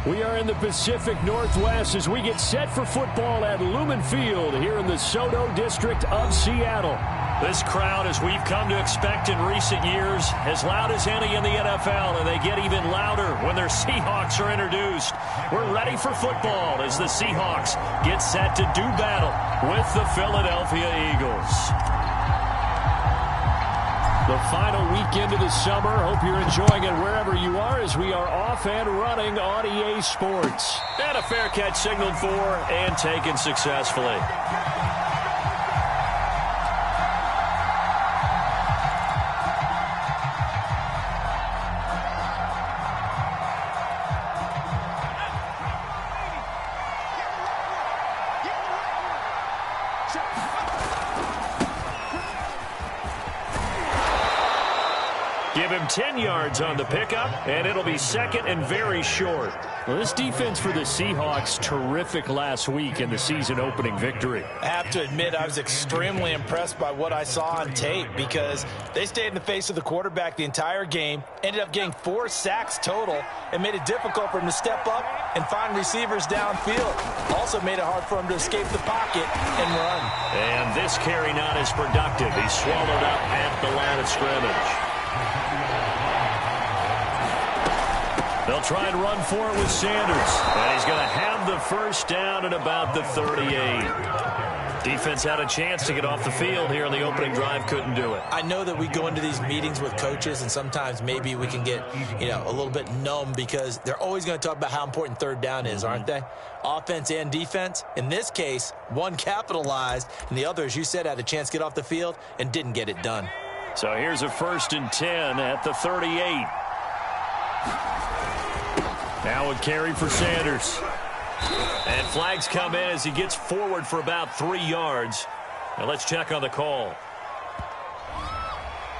We are in the Pacific Northwest as we get set for football at Lumen Field here in the Soto District of Seattle. This crowd, as we've come to expect in recent years, as loud as any in the NFL, and they get even louder when their Seahawks are introduced. We're ready for football as the Seahawks get set to do battle with the Philadelphia Eagles. The final weekend of the summer. Hope you're enjoying it wherever you are as we are off and running on EA Sports. And a fair catch signaled for and taken successfully. Give him 10 yards on the pickup, and it'll be second and very short. Well, this defense for the Seahawks, terrific last week in the season-opening victory. I have to admit, I was extremely impressed by what I saw on tape because they stayed in the face of the quarterback the entire game, ended up getting 4 sacks total, and made it difficult for him to step up and find receivers downfield. Also made it hard for him to escape the pocket and run. And this carry not as productive. He's swallowed up at the line of scrimmage. They'll try and run for it with Sanders. And he's going to have the first down at about the 38. Defense had a chance to get off the field here in the opening drive. Couldn't do it. I know that we go into these meetings with coaches, and sometimes maybe we can get, a little bit numb because they're always going to talk about how important third down is, aren't they? Offense and defense. In this case, one capitalized, and the other, as you said, had a chance to get off the field and didn't get it done. So here's a 1st and 10 at the 38. Now a carry for Sanders. And flags come in as he gets forward for about 3 yards. Now let's check on the call.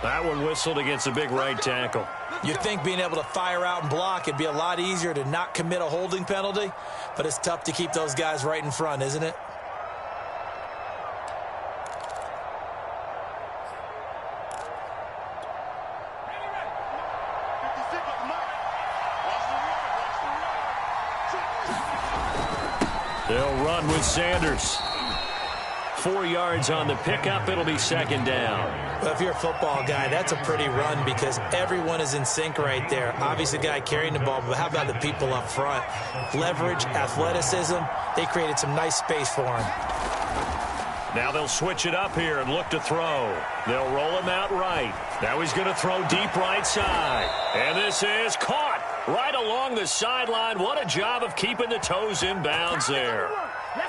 That one whistled against a big right tackle. You'd think being able to fire out and block, it'd be a lot easier to not commit a holding penalty, but it's tough to keep those guys right in front, isn't it? They'll run with Sanders. 4 yards on the pickup. It'll be 2nd down. Well, if you're a football guy, that's a pretty run because everyone is in sync right there. Obviously, the guy carrying the ball, but how about the people up front? Leverage, athleticism. They created some nice space for him. Now they'll switch it up here and look to throw. They'll roll him out right. Now he's going to throw deep right side. And this is caught right along the sideline. What a job of keeping the toes in bounds there.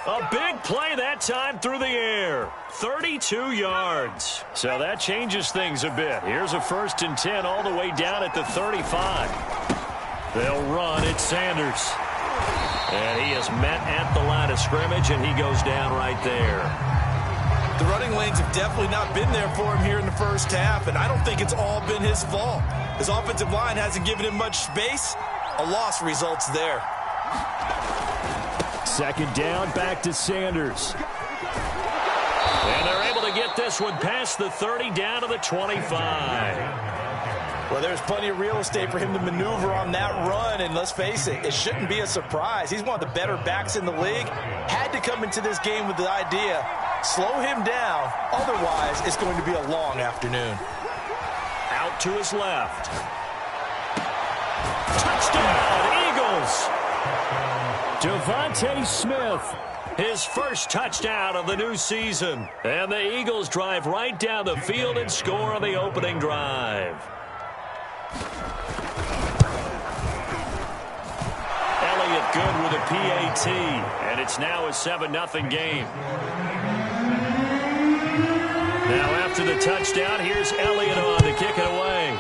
A big play that time through the air. 32 yards. So that changes things a bit. Here's a 1st and 10 all the way down at the 35. They'll run. It's Sanders. And he is met at the line of scrimmage, and he goes down right there. The running lanes have definitely not been there for him here in the first half, and I don't think it's all been his fault. His offensive line hasn't given him much space. A loss results there. 2nd down, back to Sanders. And they're able to get this one past the 30 down to the 25. Well, there's plenty of real estate for him to maneuver on that run, and let's face it, it shouldn't be a surprise. He's one of the better backs in the league. Had to come into this game with the idea, slow him down, otherwise it's going to be a long afternoon. Out to his left. Touchdown, Eagles! Devontae Smith, his first touchdown of the new season. And the Eagles drive right down the field and score on the opening drive. Elliott good with a PAT, and it's now a 7-0 game. Now after the touchdown, here's Elliott on to kick it away.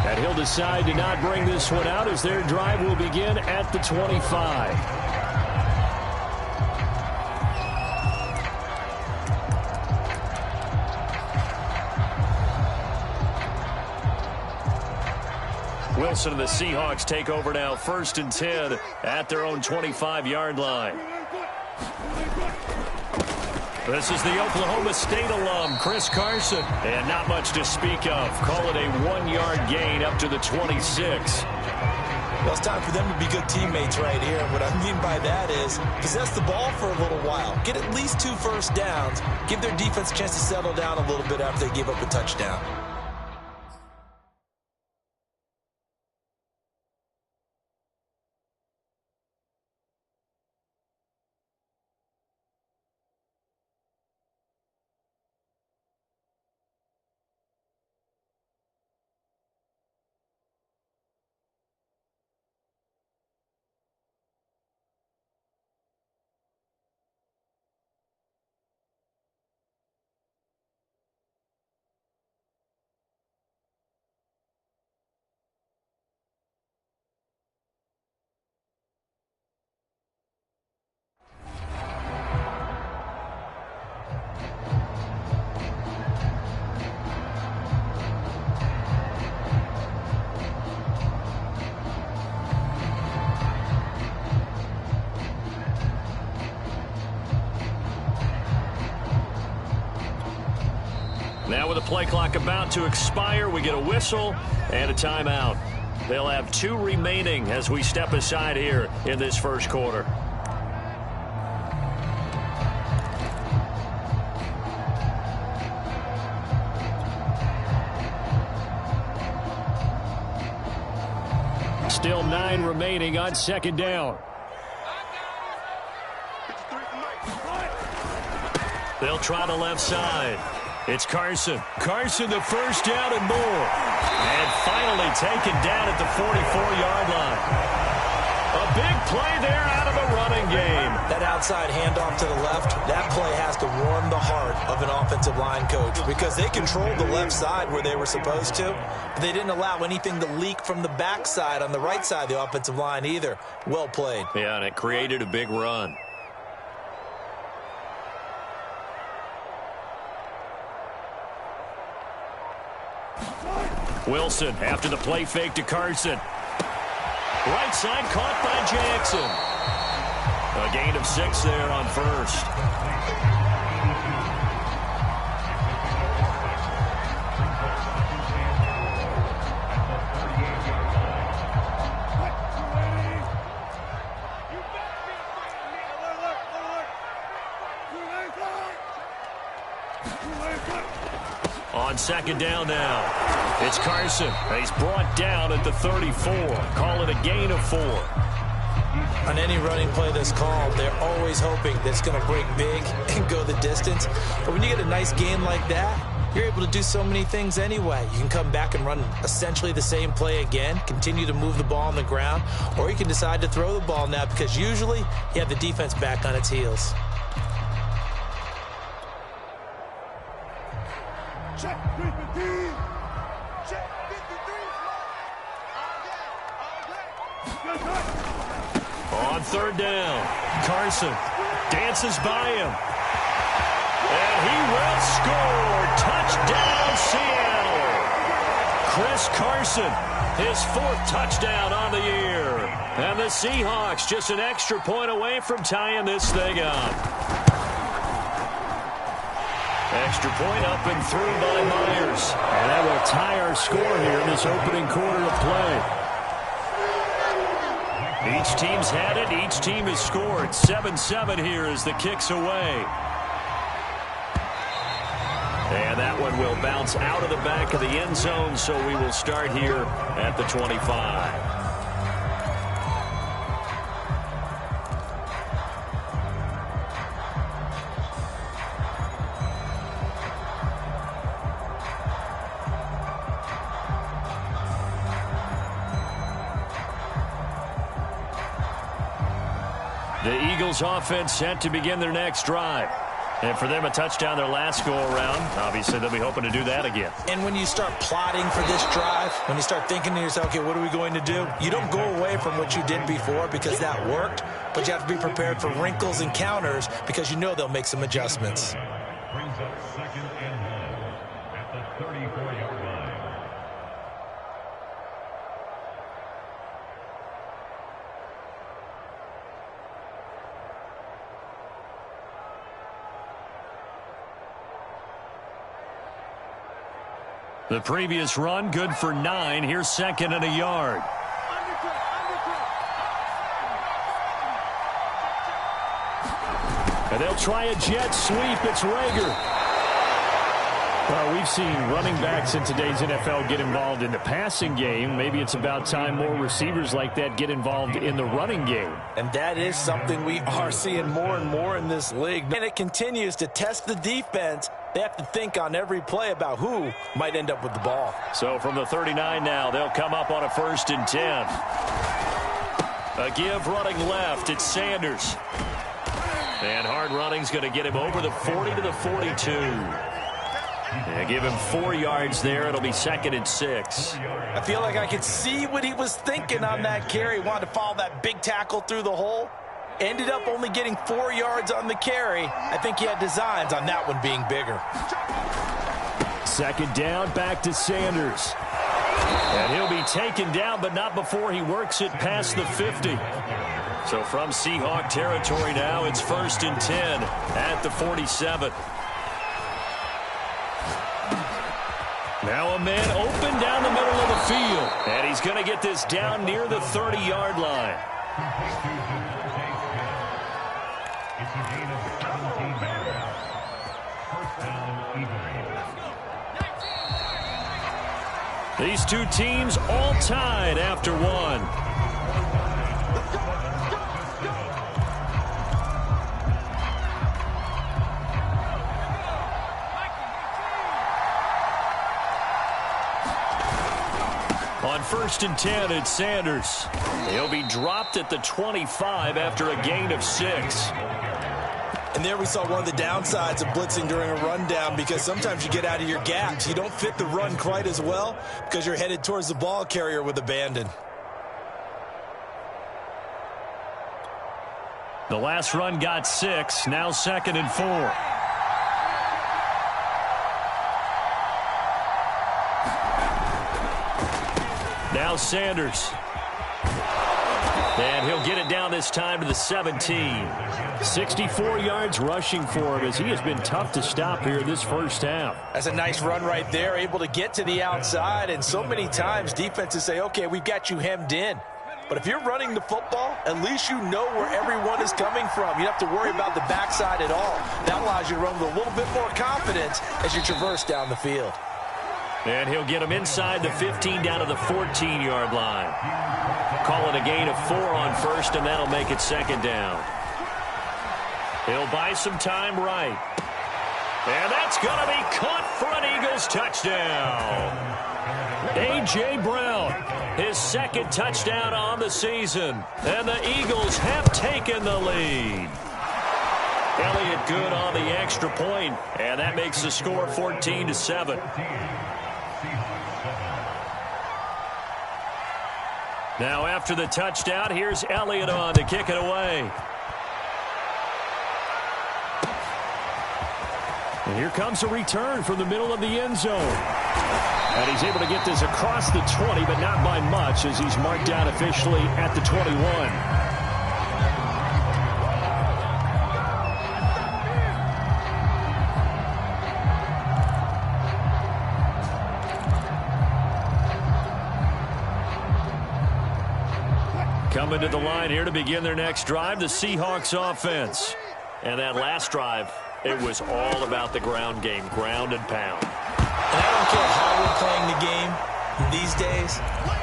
And he'll decide to not bring this one out as their drive will begin at the 25. Wilson and the Seahawks take over now, 1st and 10 at their own 25-yard line. This is the Oklahoma State alum, Chris Carson. And not much to speak of. Call it a 1-yard gain up to the 26. Well, it's time for them to be good teammates right here. And what I mean by that is possess the ball for a little while. Get at least 2 first downs. Give their defense a chance to settle down a little bit after they give up a touchdown. Now with the play clock about to expire, we get a whistle and a timeout. They'll have 2 remaining as we step aside here in this first quarter. Still 9 remaining on second down. They'll try the left side. It's Carson. Carson, the first down and more. And finally taken down at the 44-yard line. A big play there out of the running game. That outside handoff to the left, that play has to warm the heart of an offensive line coach because they controlled the left side where they were supposed to, but they didn't allow anything to leak from the backside on the right side of the offensive line either. Well played. Yeah, and it created a big run. Wilson after the play fake to Carson. Right side caught by Jackson. A gain of 6 there on first. On second down now, it's Carson. He's brought down at the 34. Call it a gain of 4. On any running play that's called, they're always hoping that it's going to break big and go the distance. But when you get a nice game like that, you're able to do so many things anyway. You can come back and run essentially the same play again, continue to move the ball on the ground, or you can decide to throw the ball now because usually you have the defense back on its heels. Check 53. Check 53. On third down, Carson dances by him. And he will score. Touchdown, Seattle. Chris Carson, his 4th touchdown on the year. And the Seahawks just an extra point away from tying this thing up. Extra point up and through by Myers. And that will tie our score here in this opening quarter of play. Each team's had it. Each team has scored. 7-7 here as the kick's away. And that one will bounce out of the back of the end zone, so we will start here at the 25. The Eagles offense set to begin their next drive. And for them, a touchdown their last go-around. Obviously, they'll be hoping to do that again. And when you start plotting for this drive, when you start thinking to yourself, okay, what are we going to do? You don't go away from what you did before because that worked, but you have to be prepared for wrinkles and counters because you know they'll make some adjustments. Brings up 2nd and 1 at the 34-yard line. The previous run, good for 9. Here's second and a yard. And they'll try a jet sweep. It's Rager. Well, we've seen running backs in today's NFL get involved in the passing game. Maybe it's about time more receivers like that get involved in the running game. And that is something we are seeing more and more in this league. And it continues to test the defense. They have to think on every play about who might end up with the ball. So from the 39 now, they'll come up on a 1st and 10. A give running left. It's Sanders. And hard running's going to get him over the 40 to the 42. Yeah, give him 4 yards there. It'll be 2nd and 6. I feel like I could see what he was thinking on that carry. Wanted to follow that big tackle through the hole. Ended up only getting 4 yards on the carry. I think he had designs on that one being bigger. 2nd down, back to Sanders. And he'll be taken down, but not before he works it past the 50. So from Seahawk territory now, it's 1st and 10 at the 47. Now a man open down the middle of the field. And he's going to get this down near the 30-yard line. It's a gain of 17 yards. 1st down, Eagles. These two teams all tied after one. On 1st and 10, it's Sanders. He'll be dropped at the 25 after a gain of 6. And there we saw one of the downsides of blitzing during a rundown, because sometimes you get out of your gaps. You don't fit the run quite as well because you're headed towards the ball carrier with abandon. The last run got 6. Now 2nd and 4. Now Sanders. And he'll get it down this time to the 17. 64 yards rushing for him, as he has been tough to stop here this first half. That's a nice run right there, able to get to the outside. And so many times defenses say, okay, we've got you hemmed in. But if you're running the football, at least you know where everyone is coming from. You don't have to worry about the backside at all. That allows you to run with a little bit more confidence as you traverse down the field. And he'll get him inside the 15 down to the 14-yard line. Call it a gain of 4 on 1st, and that'll make it 2nd down. He'll buy some time right. And that's going to be caught for an Eagles touchdown. A.J. Brown, his 2nd touchdown on the season. And the Eagles have taken the lead. Elliott good on the extra point, and that makes the score 14-7. Now after the touchdown, here's Elliott on to kick it away. And here comes a return from the middle of the end zone. And he's able to get this across the 20, but not by much, as he's marked down officially at the 21. Coming to the line here to begin their next drive, the Seahawks offense. And that last drive, it was all about the ground game, ground and pound. And I don't care how we're playing the game these days,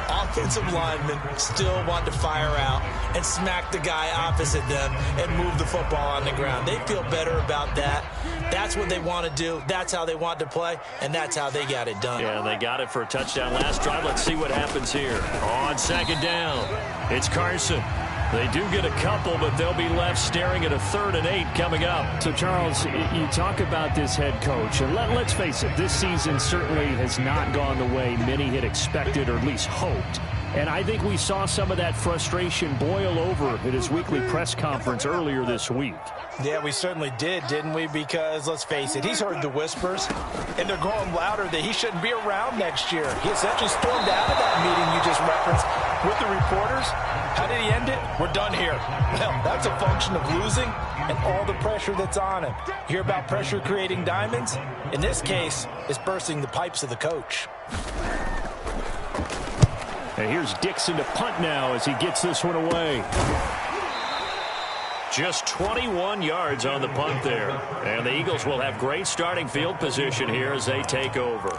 offensive linemen still want to fire out and smack the guy opposite them and move the football on the ground. They feel better about that. That's what they want to do. That's how they want to play, and that's how they got it done. Yeah, they got it for a touchdown last drive. Let's see what happens here. On 2nd down, it's Carson. They do get a couple, but they'll be left staring at a 3rd and 8 coming up. So, Charles, you talk about this head coach, and let's face it, this season certainly has not gone the way many had expected or at least hoped. And I think we saw some of that frustration boil over at his weekly press conference earlier this week. Yeah, we certainly did, didn't we? Because, let's face it, he's heard the whispers, and they're growing louder that he shouldn't be around next year. He essentially stormed out of that meeting you just referenced with the reporters. How did he end it? We're done here. Well, that's a function of losing and all the pressure that's on him. Hear about pressure creating diamonds? In this case, it's bursting the pipes of the coach. And here's Dixon to punt now as he gets this one away. Just 21 yards on the punt there. And the Eagles will have great starting field position here as they take over.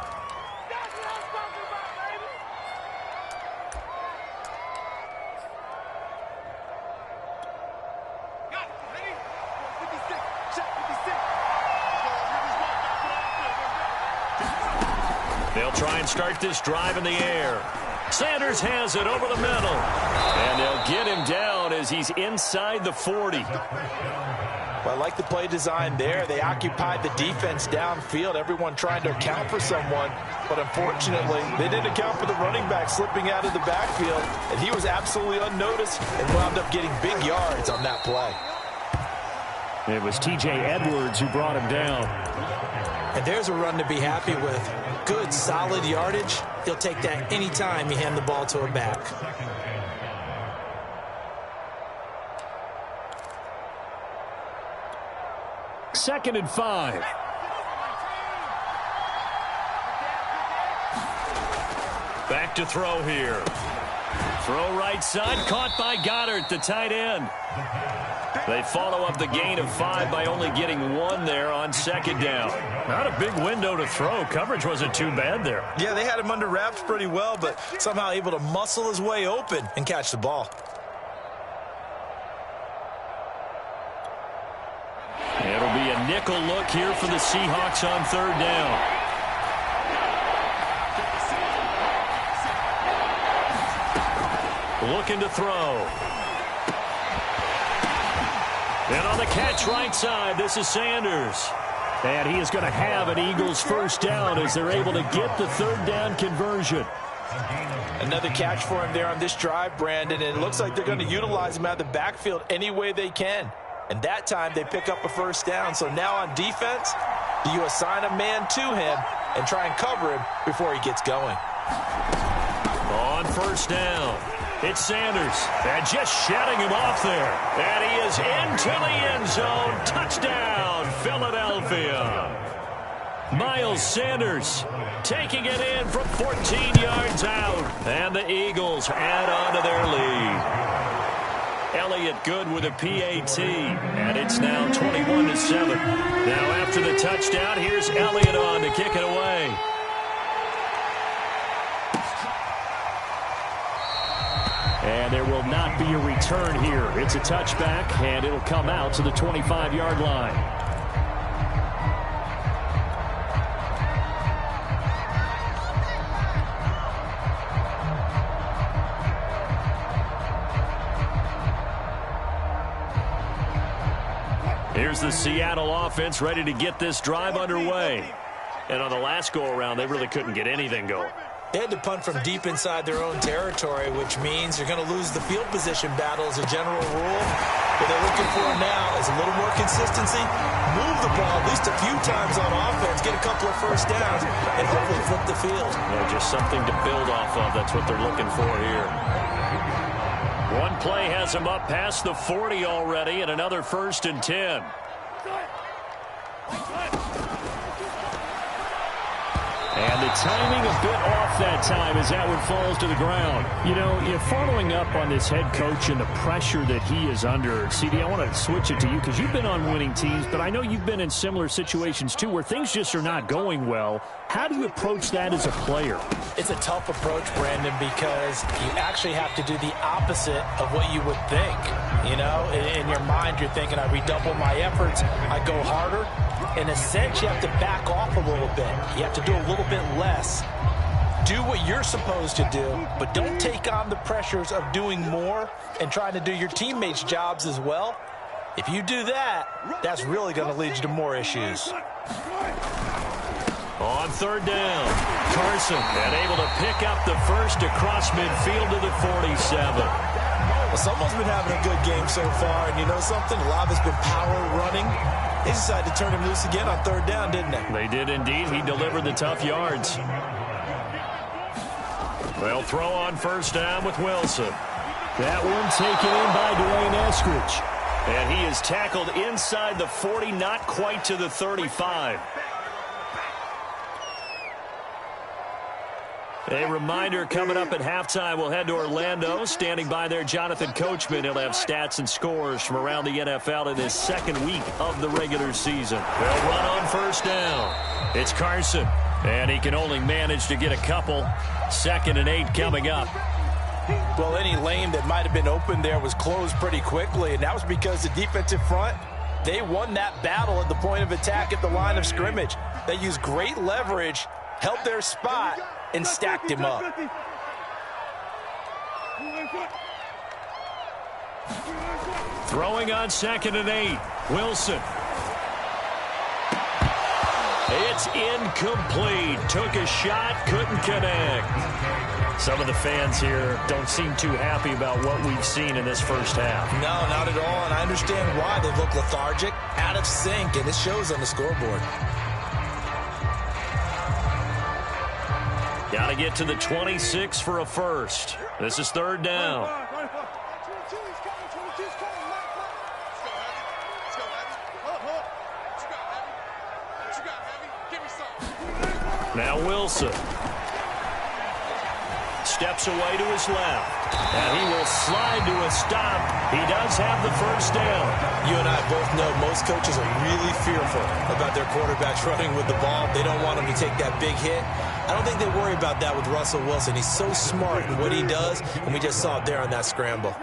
They'll try and start this drive in the air. Sanders has it over the middle. And they'll get him down as he's inside the 40. Well, I like the play design there. They occupied the defense downfield, everyone trying to account for someone. But unfortunately, they didn't account for the running back slipping out of the backfield. And he was absolutely unnoticed and wound up getting big yards on that play. It was T.J. Edwards who brought him down. And there's a run to be happy with. Good, solid yardage. He'll take that anytime you hand the ball to a back. Second and 5. Back to throw here. Throw right side, caught by Goddard, the tight end. They follow up the gain of 5 by only getting 1 there on second down. Not a big window to throw. Coverage wasn't too bad there. Yeah, they had him under wraps pretty well, but somehow able to muscle his way open and catch the ball. It'll be a nickel look here for the Seahawks on third down. Looking to throw. And on the catch right side, this is Sanders. And he is going to have an Eagles first down as they're able to get the third down conversion. Another catch for him there on this drive, Brandon, and it looks like they're going to utilize him out of the backfield any way they can. And that time they pick up a first down. So now on defense, do you assign a man to him and try and cover him before he gets going? On first down, it's Sanders. And just shutting him off there. And he is into the end zone. Touchdown, Philadelphia. Miles Sanders taking it in from 14 yards out. And the Eagles add on to their lead. Elliott good with a PAT, and it's now 21-7. Now after the touchdown, here's Elliott on to kick it away. And there will not be a return here. It's a touchback, and it'll come out to the 25-yard line. Here's the Seattle offense ready to get this drive underway. And on the last go-around, they really couldn't get anything going. They had to punt from deep inside their own territory, which means you're going to lose the field position battle as a general rule. What they're looking for now is a little more consistency, move the ball at least a few times on offense, get a couple of first downs, and hopefully flip the field. Yeah, just something to build off of. That's what they're looking for here. One play has them up past the 40 already, and another 1st and 10. And the timing a bit off that time as that one falls to the ground. You know, following up on this head coach and the pressure that he is under, CD, I want to switch it to you because you've been on winning teams, but I know you've been in similar situations too where things just are not going well. How do you approach that as a player? It's a tough approach, Brandon, because you actually have to do the opposite of what you would think. You know, in your mind, you're thinking, I redouble my efforts, I go harder. In a sense, you have to back off a little bit. You have to do a little bit less. Do what you're supposed to do, but don't take on the pressures of doing more and trying to do your teammates' jobs as well. If you do that, that's really going to lead you to more issues. On third down, Carson and able to pick up the first across midfield to the 47. Well, someone's been having a good game so far, and you know something? A lot of it's been power running. They decided to turn him loose again on third down, didn't they? They did indeed. He delivered the tough yards. They'll throw on first down with Wilson. That one taken in by Dwayne Eskridge. And he is tackled inside the 40, not quite to the 35. A reminder coming up at halftime, we'll head to Orlando. Standing by there, Jonathan Coachman. He'll have stats and scores from around the NFL in his second week of the regular season. They'll run on first down. It's Carson, and he can only manage to get a couple. 2nd and 8 coming up. Well, any lane that might have been open there was closed pretty quickly, and that was because the defensive front, they won that battle at the point of attack at the line of scrimmage. They used great leverage, held their spot, and stacked him up. Throwing on 2nd and 8. Wilson. It's incomplete. Took a shot, couldn't connect. Some of the fans here don't seem too happy about what we've seen in this first half. No, not at all, and I understand why. They look lethargic, out of sync, and it shows on the scoreboard. Got to get to the 26 for a first. This is 3rd down. Now Wilson. Steps away to his left. And he will slide to a stop. He does have the first down. You and I both know most coaches are really fearful about their quarterbacks running with the ball. They don't want him to take that big hit. I don't think they worry about that with Russell Wilson. He's so smart in what he does, and we just saw it there on that scramble.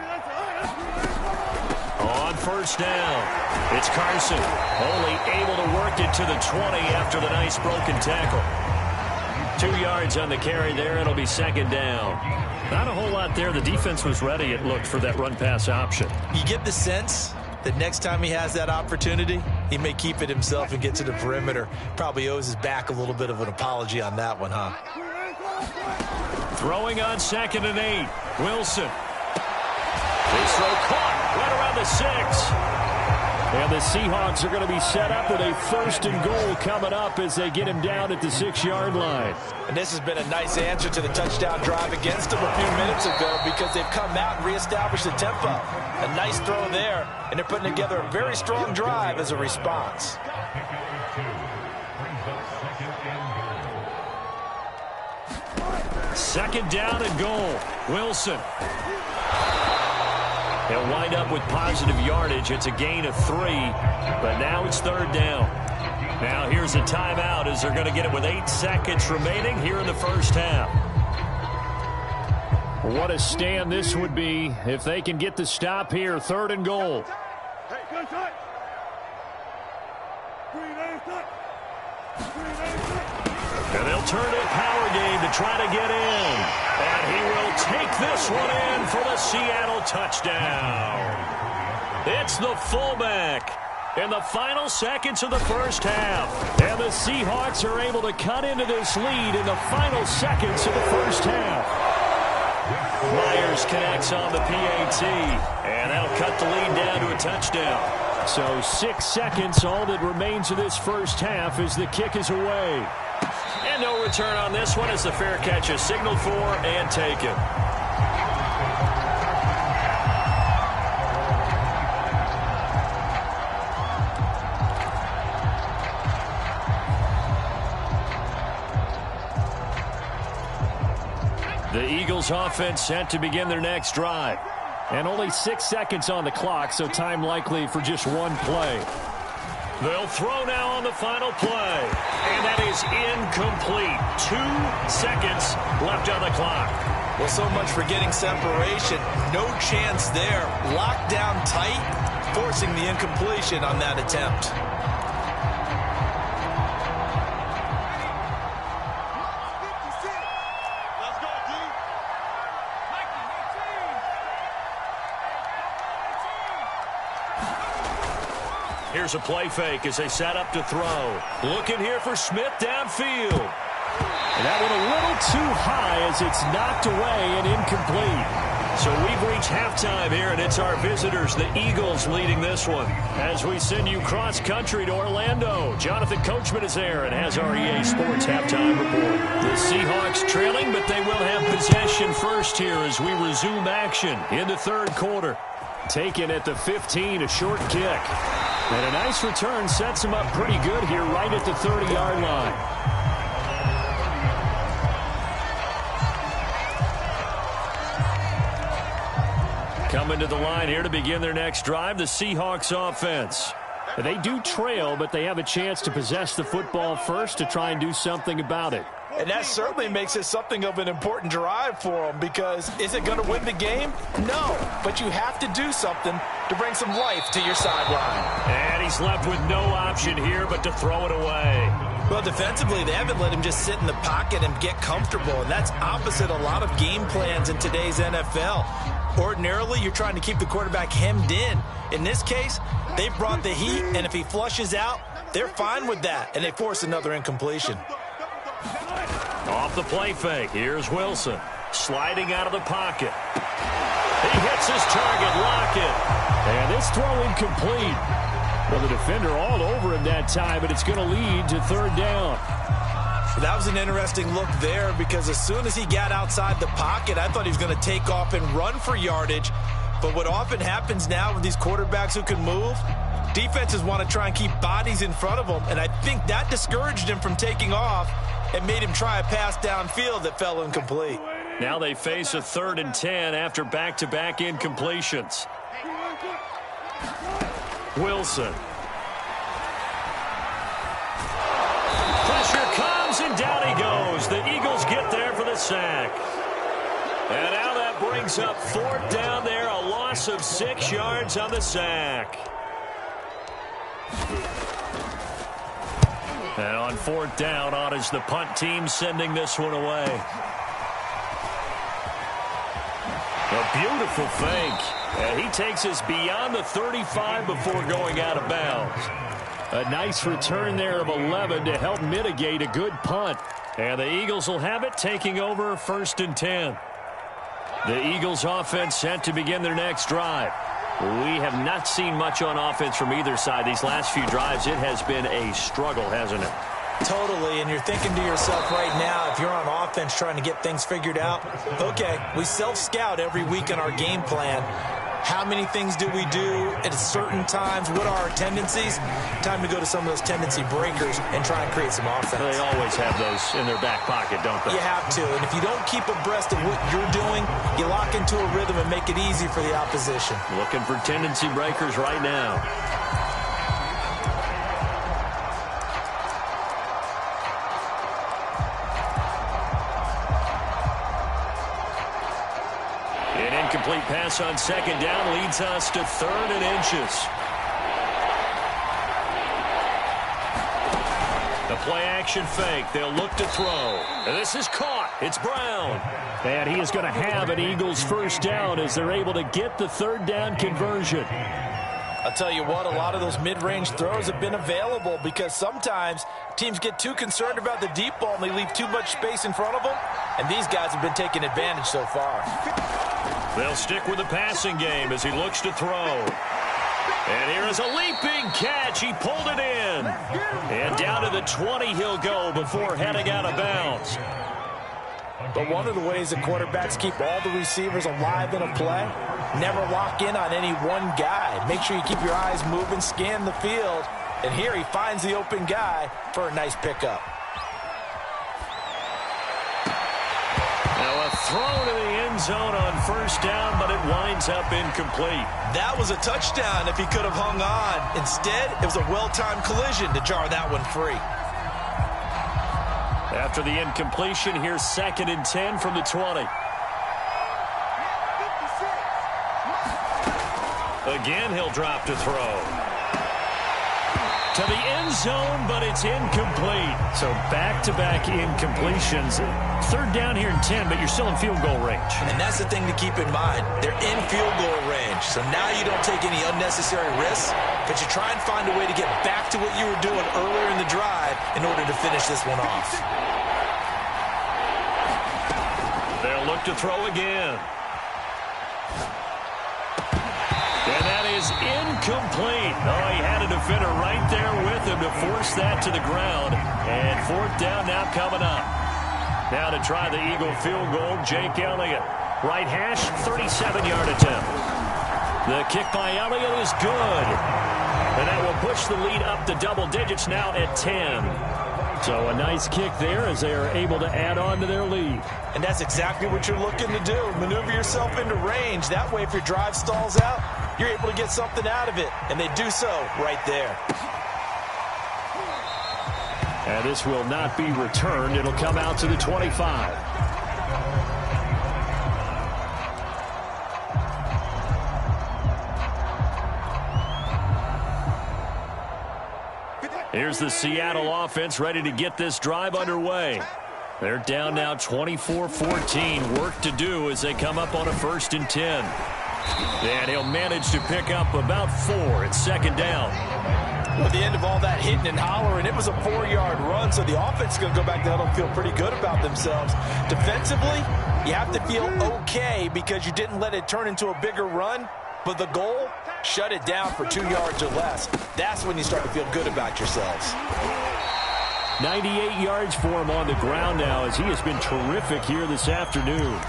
On first down, it's Carson. Only able to work it to the 20 after the nice broken tackle. 2 yards on the carry there. It'll be 2nd down. Not a whole lot there. The defense was ready, it looked, for that run-pass option. You get the sense that next time he has that opportunity, he may keep it himself and get to the perimeter. Probably owes his back a little bit of an apology on that one, huh? Throwing on 2nd and 8. Wilson. This throw caught right around the 6. And the Seahawks are going to be set up with a 1st and goal coming up as they get him down at the 6-yard line. And this has been a nice answer to the touchdown drive against them a few minutes ago because they've come out and reestablished the tempo. A nice throw there, and they're putting together a very strong drive as a response. Second down and goal. Wilson. He'll wind up with positive yardage. It's a gain of 3, but now it's 3rd down. Now here's a timeout as they're going to get it with 8 seconds remaining here in the first half. What a stand this would be if they can get the stop here. 3rd and goal. And they'll turn to a power game to try to get in. And he will take this one in for the Seattle touchdown. It's the fullback in the final seconds of the first half. And the Seahawks are able to cut into this lead in the final seconds of the first half. Myers connects on the PAT, and that'll cut the lead down to a touchdown. So 6 seconds, all that remains of this first half as the kick is away. And no return on this one as the fair catch is signaled for and taken. The Eagles offense set to begin their next drive. And only 6 seconds on the clock, so time likely for just one play. They'll throw now on the final play. And that is incomplete. 2 seconds left on the clock. Well, so much for getting separation. No chance there. Locked down tight, forcing the incompletion on that attempt. Here's a play fake as they set up to throw. Looking here for Smith downfield. And that one a little too high as it's knocked away and incomplete. So we've reached halftime here, and it's our visitors, the Eagles, leading this one. As we send you cross-country to Orlando, Jonathan Coachman is there and has our EA Sports halftime report. The Seahawks trailing, but they will have possession first here as we resume action in the 3rd quarter. Taken at the 15, a short kick. And a nice return sets him up pretty good here right at the 30-yard line. Coming to the line here to begin their next drive, the Seahawks offense. They do trail, but they have a chance to possess the football first to try and do something about it. And that certainly makes it something of an important drive for them, because is it going to win the game? No, but you have to do something to bring some life to your sideline. And he's left with no option here but to throw it away. Well, defensively, they haven't let him just sit in the pocket and get comfortable, and that's opposite a lot of game plans in today's NFL. Ordinarily, you're trying to keep the quarterback hemmed in. In this case, they brought the heat, and if he flushes out, they're fine with that, and they force another incompletion. Off the play fake, here's Wilson. Sliding out of the pocket. He hits his target, Lockett. And this throw incomplete. Well, the defender all over him that time, but it's going to lead to third down. That was an interesting look there, because as soon as he got outside the pocket, I thought he was going to take off and run for yardage. But what often happens now with these quarterbacks who can move, defenses want to try and keep bodies in front of them, and I think that discouraged him from taking off and made him try a pass downfield that fell incomplete. Now they face a 3rd and 10 after back-to-back incompletions. Wilson. Pressure comes, and down he goes. The Eagles get there for the sack. And now that brings up 4th down there, a loss of 6 yards on the sack. And on 4th down, on is the punt team sending this one away. A beautiful fake. And he takes us beyond the 35 before going out of bounds. A nice return there of 11 to help mitigate a good punt. And the Eagles will have it, taking over 1st and 10. The Eagles offense set to begin their next drive. We have not seen much on offense from either side. These last few drives, it has been a struggle, hasn't it? Totally, and you're thinking to yourself right now, if you're on offense trying to get things figured out, okay, we self-scout every week in our game plan. How many things do we do at certain times? What are our tendencies? Time to go to some of those tendency breakers and try and create some offense. They always have those in their back pocket, don't they? You have to, and if you don't keep abreast of what you're doing, you lock into a rhythm and make it easy for the opposition. Looking for tendency breakers right now. An incomplete pass on 2nd down leads us to 3rd and inches. The play-action fake. They'll look to throw. And this is caught. It's Brown. And he is going to have an Eagles 1st down as they're able to get the 3rd down conversion. I'll tell you what, a lot of those mid-range throws have been available, because sometimes teams get too concerned about the deep ball and they leave too much space in front of them, and these guys have been taking advantage so far. They'll stick with the passing game as he looks to throw. And here is a leaping catch. He pulled it in. And down to the 20 he'll go before heading out of bounds. But one of the ways that quarterbacks keep all the receivers alive in a play, never lock in on any one guy. Make sure you keep your eyes moving, scan the field. And here he finds the open guy for a nice pickup. Now a throw to the end zone on 1st down, but it winds up incomplete. That was a touchdown if he could have hung on. Instead, it was a well-timed collision to jar that one free. After the incompletion, here's 2nd and 10 from the 20. Again, he'll drop to throw. To the end zone, but it's incomplete. So back-to-back incompletions. 3rd down here and 10, but you're still in field goal range. And that's the thing to keep in mind. They're in field goal range. So now you don't take any unnecessary risks, but you try and find a way to get back to what you were doing earlier in the drive in order to finish this one off. They'll look to throw again. And that is incomplete. Oh, he had a defender right there with him to force that to the ground. And 4th down now coming up. Now to try the Eagle field goal, Jake Elliott. Right hash, 37-yard attempt. The kick by Elliott is good. And that will push the lead up to double digits now at 10. So a nice kick there as they are able to add on to their lead. And that's exactly what you're looking to do. Maneuver yourself into range. That way, if your drive stalls out, you're able to get something out of it. And they do so right there. And this will not be returned. It'll come out to the 25. Here's the Seattle offense ready to get this drive underway. They're down now 24-14. Work to do as they come up on a 1st and 10. And he'll manage to pick up about 4 at 2nd down. Well, at the end of all that hitting and hollering, it was a 4-yard run, so the offense is going to go back to huddle and feel pretty good about themselves. Defensively, you have to feel okay because you didn't let it turn into a bigger run, but the goal, shut it down for 2 yards or less. That's when you start to feel good about yourselves. 98 yards for him on the ground now as he has been terrific here this afternoon.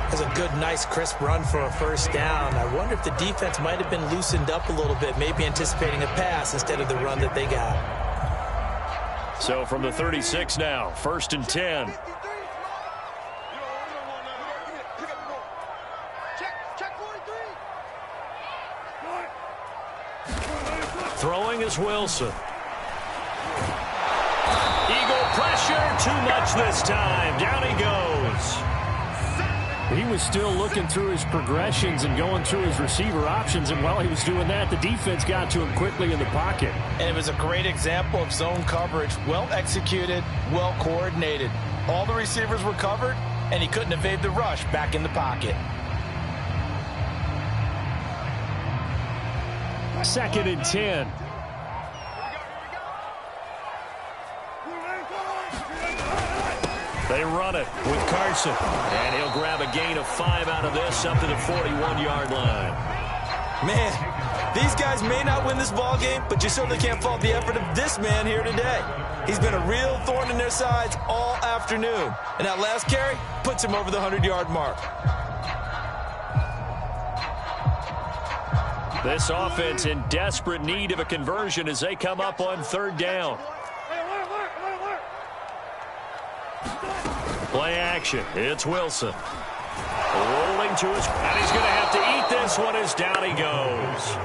That's a good, nice, crisp run for a 1st down. I wonder if the defense might have been loosened up a little bit, maybe anticipating a pass instead of the run that they got. So from the 36 now, 1st and 10. Throwing is Wilson. Eagle pressure, too much this time. Down he goes. He was still looking through his progressions and going through his receiver options, and while he was doing that, the defense got to him quickly in the pocket. And it was a great example of zone coverage, well executed, well coordinated. All the receivers were covered, and he couldn't evade the rush back in the pocket. 2nd and 10. They run it with Carson. And he'll grab a gain of 5 out of this up to the 41-yard line. Man, these guys may not win this ball game, but you certainly can't fault the effort of this man here today. He's been a real thorn in their sides all afternoon. And that last carry puts him over the 100-yard mark. This offense in desperate need of a conversion as they come up on 3rd down. Play action. It's Wilson. Rolling to his... And he's going to have to eat this one as down he goes.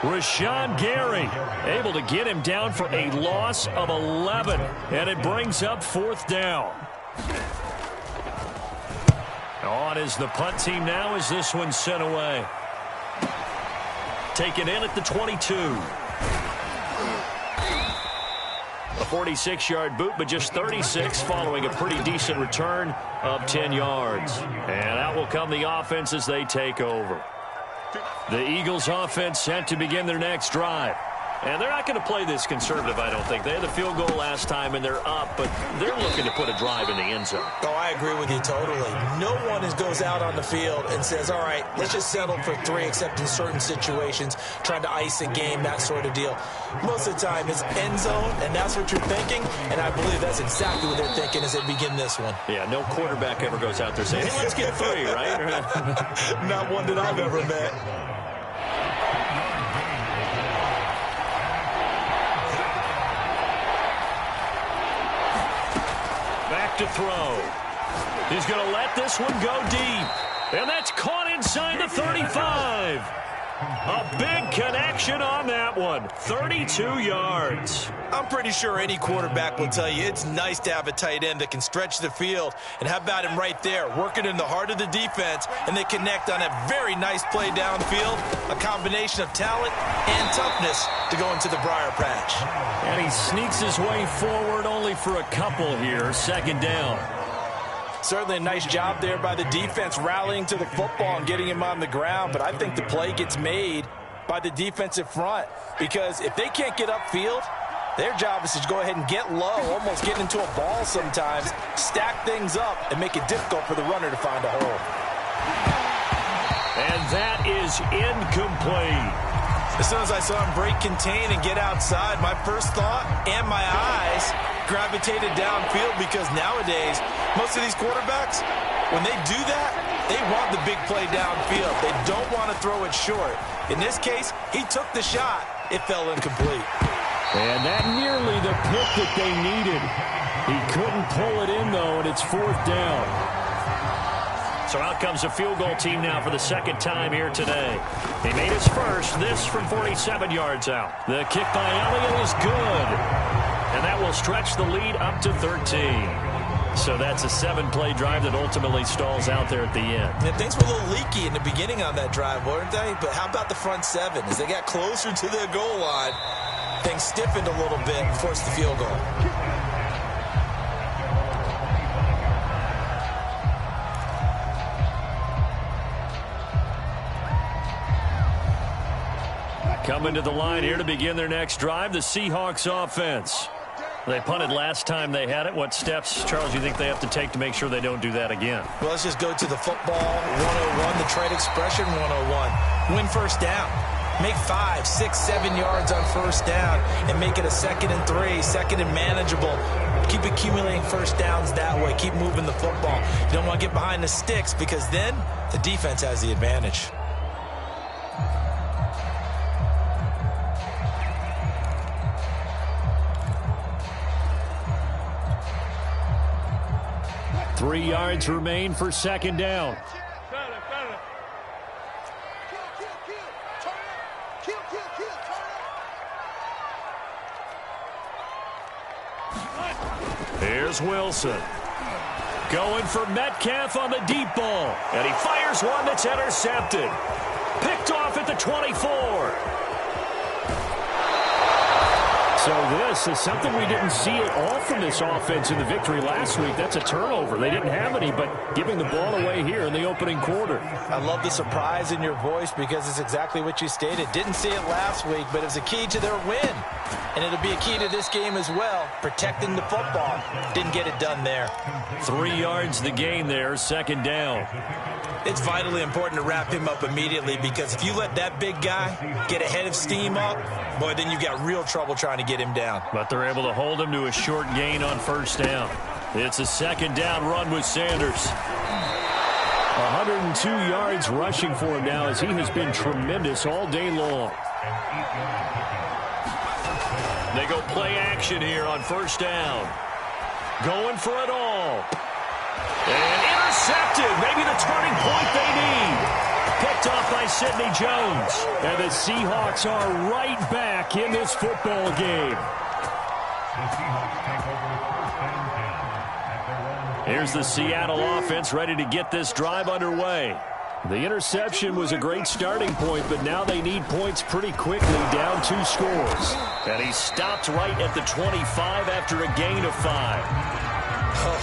Rashawn Gary able to get him down for a loss of 11. And it brings up 4th down. On is the punt team now as this one's sent away. Taken in at the 22. A 46-yard boot, but just 36 following a pretty decent return of 10 yards. And out will come the offense as they take over. The Eagles offense set to begin their next drive. And they're not going to play this conservative, I don't think. They had the field goal last time, and they're up, but they're looking to put a drive in the end zone. Oh, I agree with you totally. No one goes out on the field and says, all right, let's just settle for 3, except in certain situations, trying to ice a game, that sort of deal. Most of the time, it's end zone, and that's what you're thinking, and I believe that's exactly what they're thinking as they begin this one. Yeah, no quarterback ever goes out there saying, hey, let's get 3, right? Not one that I've ever met. To throw. He's going to let this one go deep. And that's caught inside the 35. A big connection on that one. 32 yards. I'm pretty sure any quarterback will tell you it's nice to have a tight end that can stretch the field. And how about him right there, working in the heart of the defense, and they connect on a very nice play downfield. A combination of talent and toughness to go into the briar patch. And he sneaks his way forward only for a couple here. 2nd down. Certainly a nice job there by the defense rallying to the football and getting him on the ground, but I think the play gets made by the defensive front because if they can't get upfield, their job is to go ahead and get low, almost get into a ball sometimes, stack things up, and make it difficult for the runner to find a hole. And that is incomplete. As soon as I saw him break contain and get outside, my first thought and my eyes gravitated downfield because nowadays, most of these quarterbacks, when they do that, they want the big play downfield. They don't want to throw it short. In this case, he took the shot. It fell incomplete. And that nearly the pick that they needed. He couldn't pull it in, though, and it's 4th down. So out comes a field goal team now for the second time here today. He made his first, this from 47 yards out. The kick by Elliott is good. And that will stretch the lead up to 13. So that's a 7-play drive that ultimately stalls out there at the end. And things were a little leaky in the beginning on that drive, weren't they? But how about the front 7? As they got closer to their goal line, things stiffened a little bit and forced the field goal. Coming to the line here to begin their next drive, the Seahawks offense. They punted last time they had it. What steps, Charles, you think they have to take to make sure they don't do that again? Well, let's just go to the football 101, the trade expression 101. Win first down. Make 5, 6, 7 yards on first down and make it a 2nd and 3, 2nd and manageable. Keep accumulating first downs that way. Keep moving the football. You don't want to get behind the sticks because then the defense has the advantage. Three yards remain for second down. Here's Wilson. Going for Metcalf on the deep ball. And he fires one that's intercepted. Picked off at the 24. So this is something we didn't see at all from this offense in the victory last week. That's a turnover. They didn't have any, but giving the ball away here in the opening quarter. I love the surprise in your voice because it's exactly what you stated. Didn't see it last week, but it was a key to their win. And it'll be a key to this game as well, protecting the football. Didn't get it done there. 3 yards the gain there, second down. It's vitally important to wrap him up immediately because if you let that big guy get ahead of steam up, boy, then you got real trouble trying to get him down. But they're able to hold him to a short gain on first down. It's a second down run with Sanders. 102 yards rushing for him now as he has been tremendous all day long. They go play action here on first down. Going for it all. And intercepted. Maybe the turning point they need. Picked off by Sidney Jones. And the Seahawks are right back in this football game. Here's the Seattle offense ready to get this drive underway. The interception was a great starting point, but now they need points pretty quickly, down 2 scores. And he stopped right at the 25 after a gain of 5.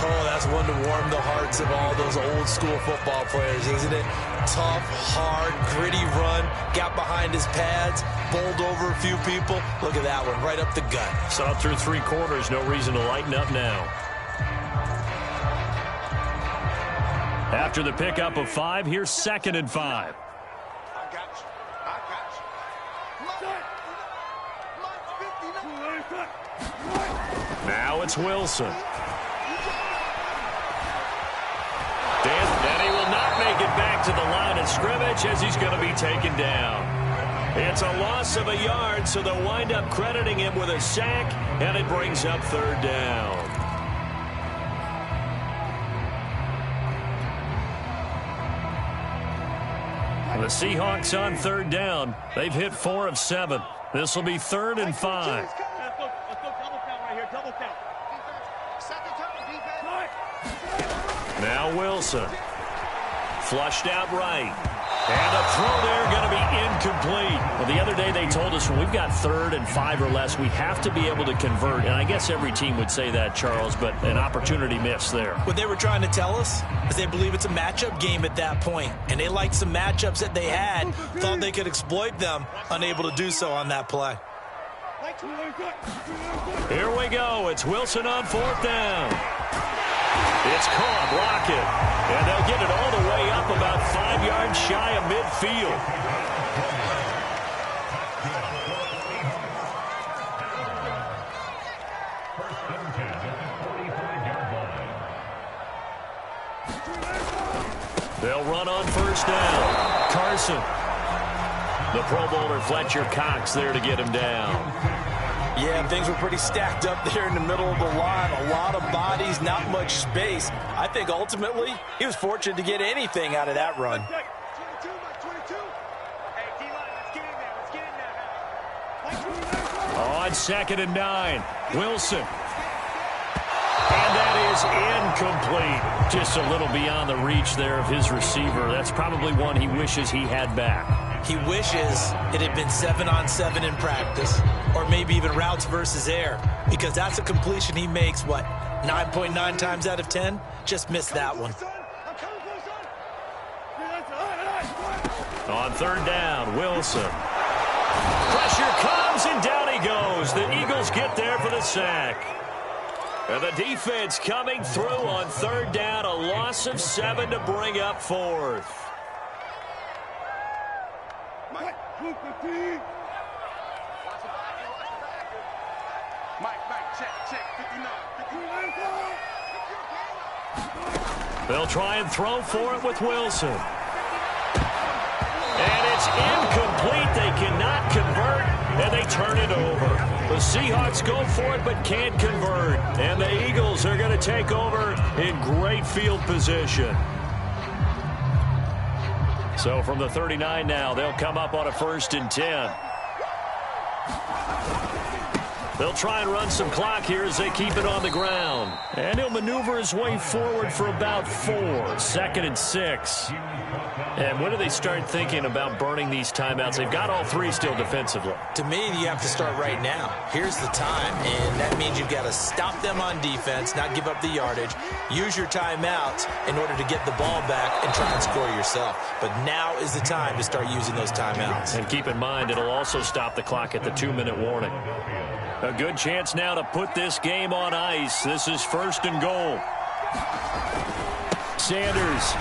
Oh, that's one to warm the hearts of all those old school football players, isn't it? Tough, hard, gritty run, got behind his pads, bowled over a few people. Look at that one, right up the gut. Saw through 3 quarters, no reason to lighten up now. After the pickup of 5, here's 2nd and 5. Now it's Wilson. And he will not make it back to the line of scrimmage as he's going to be taken down. It's a loss of a yard, so they'll wind up crediting him with a sack, and it brings up 3rd down. The Seahawks on 3rd down. They've hit 4 of 7. This will be 3rd and 5. Let's go double count right here. Double count. Now Wilson. Flushed out right. And a throw there going to be incomplete. Well, the other day they told us when we've got 3rd and 5 or less, we have to be able to convert. And I guess every team would say that, Charles, but an opportunity missed there. What they were trying to tell us is they believe it's a matchup game at that point. And they liked some matchups that they had, thought they could exploit them, unable to do so on that play. Here we go. It's Wilson on 4th down. It's caught, Lockett. And they'll get it all the way up about 5 yards shy of midfield. They'll run on first down. Carson. The Pro Bowler Fletcher Cox there to get him down. Yeah, things were pretty stacked up there in the middle of the line. A lot of bodies, not much space. I think ultimately he was fortunate to get anything out of that run. 22, 22. Hey, D-line, let's get in there. Let's get in there now. On 2nd and 9, Wilson. And that is incomplete. Just a little beyond the reach there of his receiver. That's probably one he wishes he had back. He wishes it had been 7-on-7 in practice, or maybe even routes versus air, because that's a completion he makes, what, 9.9 times out of 10? Just missed that one. On 3rd down, Wilson. Pressure comes, and down he goes. The Eagles get there for the sack. And the defense coming through on 3rd down, a loss of 7 to bring up 4th. They'll try and throw for it with Wilson. And it's incomplete. They cannot convert, and they turn it over. The Seahawks go for it but can't convert. And the Eagles are going to take over in great field position. So from the 39 now, they'll come up on a 1st and 10. They'll try and run some clock here as they keep it on the ground. And he'll maneuver his way forward for about 4. 2nd and 6. And when do they start thinking about burning these timeouts? They've got all 3 still defensively. To me, you have to start right now. Here's the time, and that means you've got to stop them on defense, not give up the yardage. Use your timeouts in order to get the ball back and try and score yourself. But now is the time to start using those timeouts. And keep in mind, it'll also stop the clock at the 2-minute warning. A good chance now to put this game on ice. This is 1st and goal. Sanders.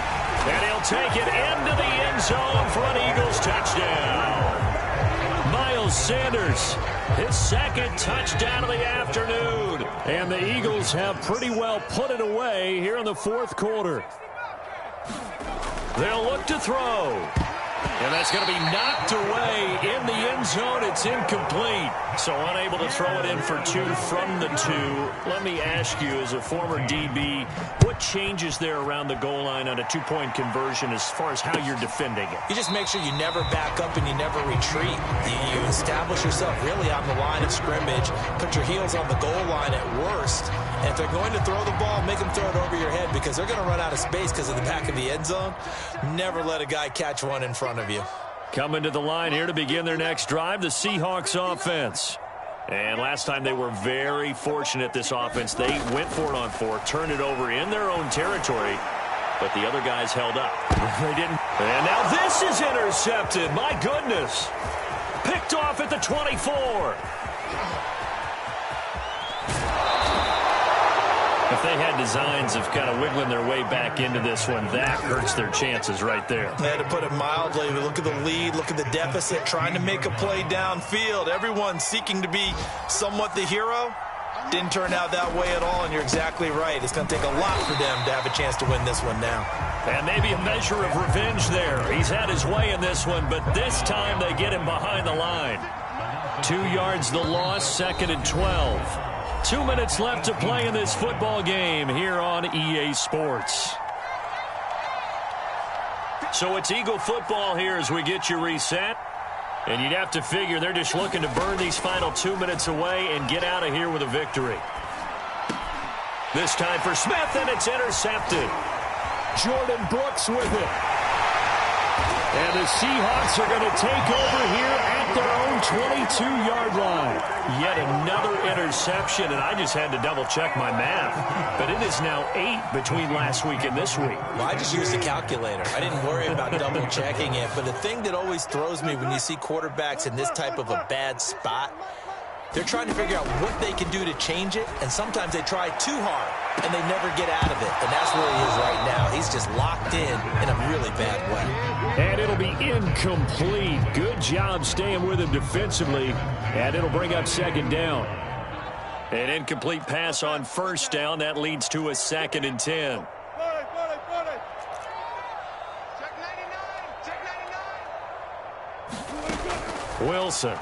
And he'll take it into the end zone for an Eagles touchdown. Miles Sanders, his 2nd touchdown of the afternoon. And the Eagles have pretty well put it away here in the 4th quarter. They'll look to throw. And that's going to be knocked away in the end zone. It's incomplete. So unable to throw it in for 2 from the 2. Let me ask you, as a former DB, what changes there around the goal line on a 2-point conversion as far as how you're defending it? You just make sure you never back up and you never retreat. You establish yourself really on the line of scrimmage. Put your heels on the goal line at worst. And if they're going to throw the ball, make them throw it over your head because they're going to run out of space because of the back of the end zone. Never let a guy catch one in front of you. Coming to the line here to begin their next drive, the Seahawks offense. And last time they were very fortunate, this offense. They went for it on 4, turned it over in their own territory, but the other guys held up. They didn't. And now this is intercepted. My goodness. Picked off at the 24. If they had designs of kind of wiggling their way back into this one, that hurts their chances right there. They had to put it mildly. Look at the lead, look at the deficit, trying to make a play downfield. Everyone seeking to be somewhat the hero. Didn't turn out that way at all, and you're exactly right. It's going to take a lot for them to have a chance to win this one now. And maybe a measure of revenge there. He's had his way in this one, but this time they get him behind the line. 2 yards the loss, 2nd and 12. 2 minutes left to play in this football game here on EA Sports. So it's Eagle football here as we get you reset. And you'd have to figure they're just looking to burn these final 2 minutes away and get out of here with a victory. This time for Smith, and it's intercepted. Jordan Brooks with it. And the Seahawks are going to take over here at their own 22-yard line. Yet another interception, and I just had to double-check my math. But it is now 8 between last week and this week. Well, I just used a calculator. I didn't worry about double-checking it. But the thing that always throws me when you see quarterbacks in this type of a bad spot, they're trying to figure out what they can do to change it, and sometimes they try too hard, and they never get out of it. And that's where he is right now. He's just locked in a really bad way. And it'll be incomplete. Good job staying with him defensively, and it'll bring up 2nd down. An incomplete pass on 1st down. That leads to a 2nd and 10. Wilson.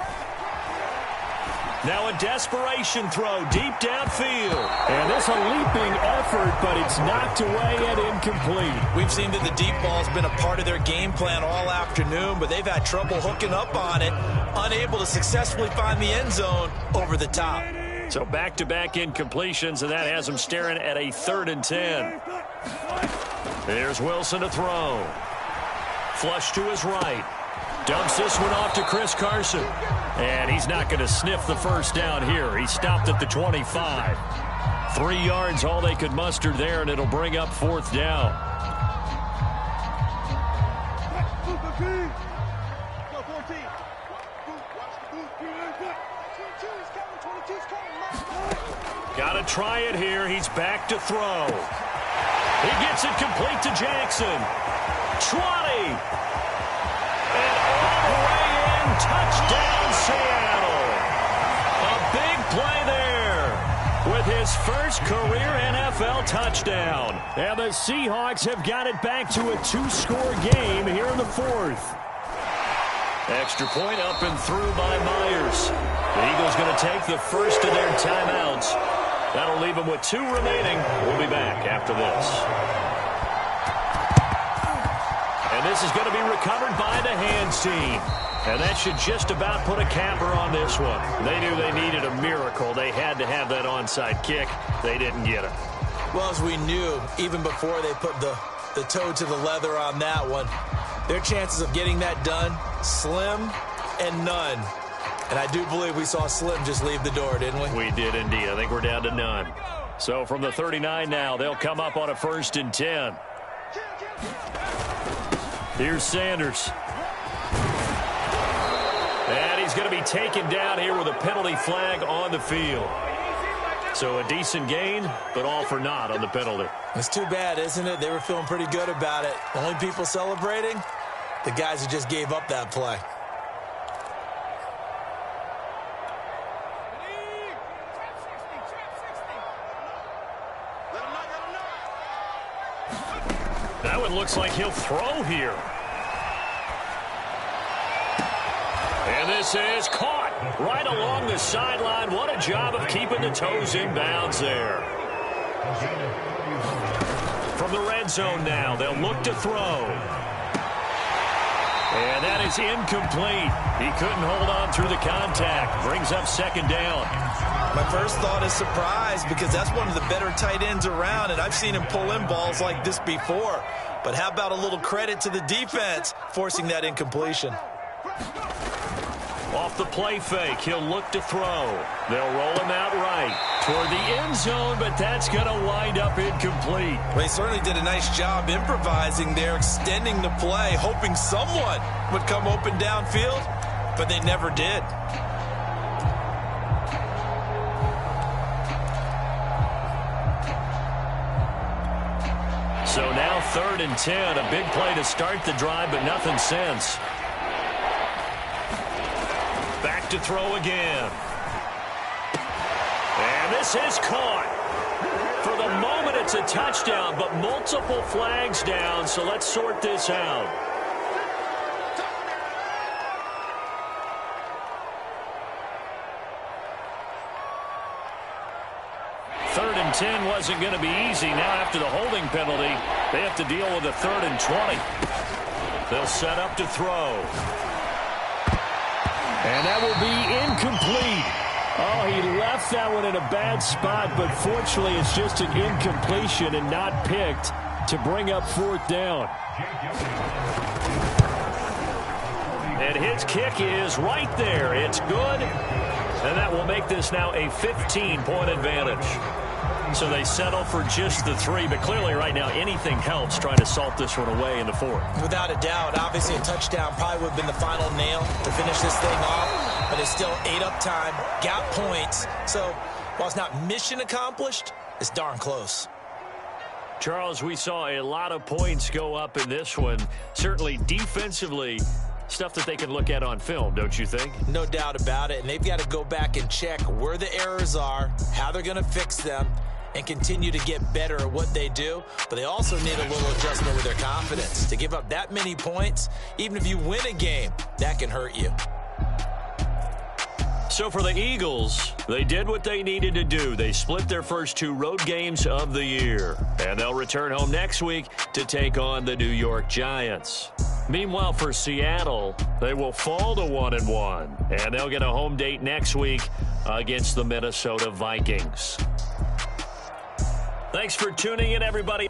Now a desperation throw deep downfield. And this a leaping effort, but it's knocked away and incomplete. We've seen that the deep ball has been a part of their game plan all afternoon, but they've had trouble hooking up on it, unable to successfully find the end zone over the top. So back-to-back incompletions, and that has them staring at a 3rd and 10. There's Wilson to throw. Flush to his right. Dumps this one off to Chris Carson. And he's not going to sniff the first down here. He stopped at the 25. 3 yards, all they could muster there, and it'll bring up 4th down. Got to try it here. He's back to throw. He gets it complete to Jackson. 20. And all the way in. Touchdown, Seattle. A big play there with his first career NFL touchdown. And the Seahawks have got it back to a 2-score game here in the 4th. Extra point up and through by Myers. The Eagles going to take the first of their timeouts. That'll leave them with 2 remaining. We'll be back after this. And this is going to be recovered by the hands team. And that should just about put a capper on this one. They knew they needed a miracle. They had to have that onside kick. They didn't get it. Well, as we knew, even before they put the toe to the leather on that one, their chances of getting that done, slim and none. And I do believe we saw Slim just leave the door, didn't we? We did indeed. I think we're down to none. So from the 39 now, they'll come up on a 1st and 10. Here's Sanders. And he's going to be taken down here with a penalty flag on the field. So a decent gain, but all for naught on the penalty. It's too bad, isn't it? They were feeling pretty good about it. Only people celebrating, the guys who just gave up that play. That one looks like he'll throw here. And this is caught right along the sideline. What a job of keeping the toes in bounds there. From the red zone now, they'll look to throw. And that is incomplete. He couldn't hold on through the contact. Brings up 2nd down. My first thought is surprise, because that's one of the better tight ends around, and I've seen him pull in balls like this before. But how about a little credit to the defense forcing that incompletion? Off the play fake, he'll look to throw. They'll roll him out right toward the end zone, but that's going to wind up incomplete. They certainly did a nice job improvising there, extending the play, hoping someone would come open downfield, but they never did. So now 3rd and 10, a big play to start the drive, but nothing since. Back to throw again. And this is caught. For the moment, it's a touchdown, but multiple flags down, so let's sort this out. Third and 10 wasn't going to be easy. Now after the holding penalty, they have to deal with a 3rd and 20. They'll set up to throw. And that will be incomplete. Oh, he left that one in a bad spot, but fortunately it's just an incompletion and not picked to bring up 4th down. And his kick is right there. It's good. And that will make this now a 15-point advantage. So they settle for just the 3, but clearly right now anything helps trying to salt this one away in the 4th. Without a doubt, obviously a touchdown probably would have been the final nail to finish this thing off, but it's still 8 up time, got points. So while it's not mission accomplished, it's darn close. Charles, we saw a lot of points go up in this one. Certainly defensively, stuff that they can look at on film, don't you think? No doubt about it, and they've got to go back and check where the errors are, how they're going to fix them, and continue to get better at what they do. But they also need a little adjustment with their confidence. To give up that many points, even if you win a game, that can hurt you. So for the Eagles, they did what they needed to do. They split their first 2 road games of the year, and they'll return home next week to take on the New York Giants. Meanwhile, for Seattle, they will fall to 1-1, and they'll get a home date next week against the Minnesota Vikings. Thanks for tuning in, everybody.